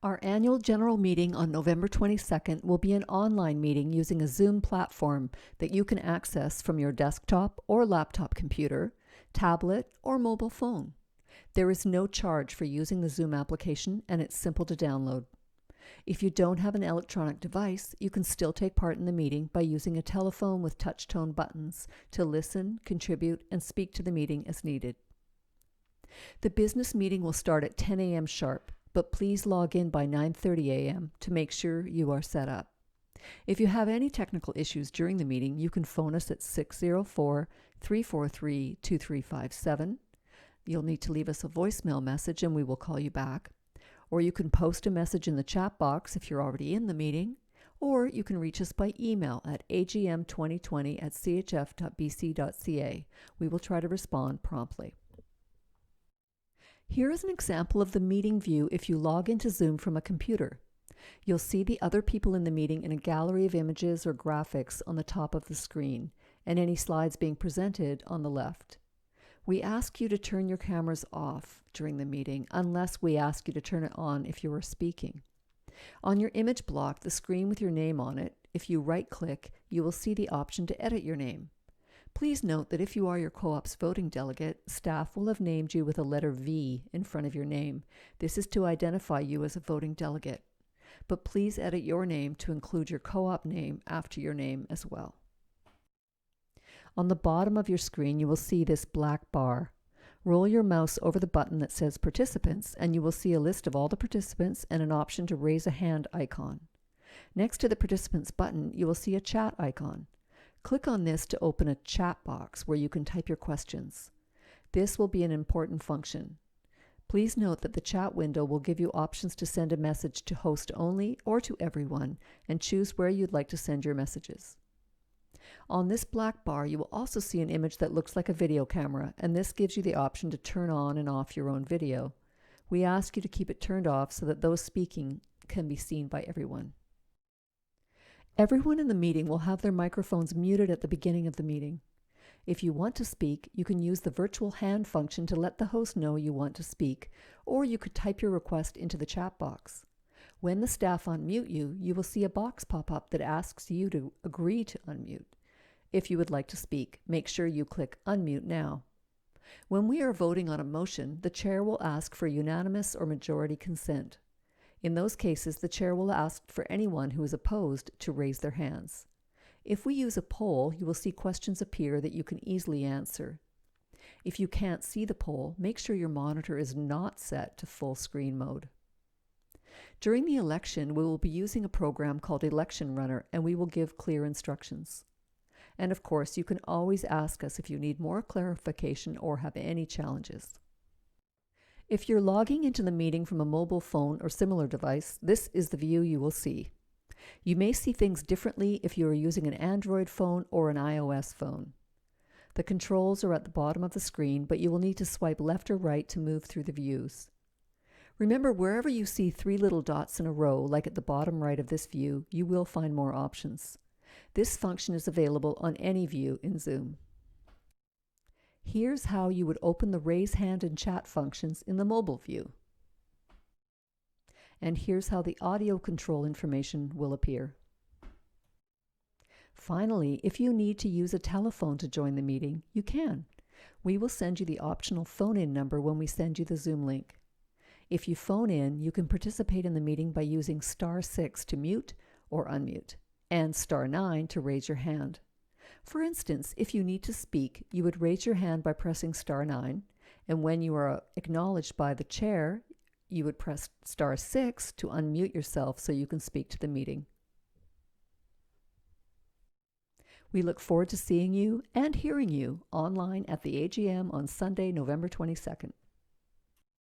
Our annual general meeting on November 22nd will be an online meeting using a Zoom platform that you can access from your desktop or laptop computer, tablet, or mobile phone. There is no charge for using the Zoom application, and it's simple to download. If you don't have an electronic device, you can still take part in the meeting by using a telephone with touch-tone buttons to listen, contribute, and speak to the meeting as needed. The business meeting will start at 10 a.m. sharp, but please log in by 9:30 a.m. to make sure you are set up. If you have any technical issues during the meeting, you can phone us at 604-343-2357. You'll need to leave us a voicemail message and we will call you back. Or you can post a message in the chat box if you're already in the meeting, or you can reach us by email at agm2020@chf.bc.ca. We will try to respond promptly. Here is an example of the meeting view if you log into Zoom from a computer. You'll see the other people in the meeting in a gallery of images or graphics on the top of the screen, and any slides being presented on the left. We ask you to turn your cameras off during the meeting unless we ask you to turn it on if you are speaking. On your image block, the screen with your name on it, if you right-click, you will see the option to edit your name. Please note that if you are your co-op's voting delegate, staff will have named you with a letter V in front of your name. This is to identify you as a voting delegate. But please edit your name to include your co-op name after your name as well. On the bottom of your screen, you will see this black bar. Roll your mouse over the button that says Participants, and you will see a list of all the participants and an option to raise a hand icon. Next to the Participants button, you will see a chat icon. Click on this to open a chat box where you can type your questions. This will be an important function. Please note that the chat window will give you options to send a message to host only or to everyone, and choose where you'd like to send your messages. On this black bar, you will also see an image that looks like a video camera, and this gives you the option to turn on and off your own video. We ask you to keep it turned off so that those speaking can be seen by everyone. Everyone in the meeting will have their microphones muted at the beginning of the meeting. If you want to speak, you can use the virtual hand function to let the host know you want to speak, or you could type your request into the chat box. When the staff unmute you, you will see a box pop up that asks you to agree to unmute. If you would like to speak, make sure you click Unmute Now. When we are voting on a motion, the chair will ask for unanimous or majority consent. In those cases, the chair will ask for anyone who is opposed to raise their hands. If we use a poll, you will see questions appear that you can easily answer. If you can't see the poll, make sure your monitor is not set to full screen mode. During the election, we will be using a program called Election Runner, and we will give clear instructions. And of course, you can always ask us if you need more clarification or have any challenges. If you're logging into the meeting from a mobile phone or similar device, this is the view you will see. You may see things differently if you are using an Android phone or an iOS phone. The controls are at the bottom of the screen, but you will need to swipe left or right to move through the views. Remember, wherever you see three little dots in a row, like at the bottom right of this view, you will find more options. This function is available on any view in Zoom. Here's how you would open the raise hand and chat functions in the mobile view. And here's how the audio control information will appear. Finally, if you need to use a telephone to join the meeting, you can. We will send you the optional phone-in number when we send you the Zoom link. If you phone in, you can participate in the meeting by using *6 to mute or unmute, and *9 to raise your hand. For instance, if you need to speak, you would raise your hand by pressing *9, and when you are acknowledged by the chair, you would press *6 to unmute yourself so you can speak to the meeting. We look forward to seeing you and hearing you online at the AGM on Sunday, November 22nd.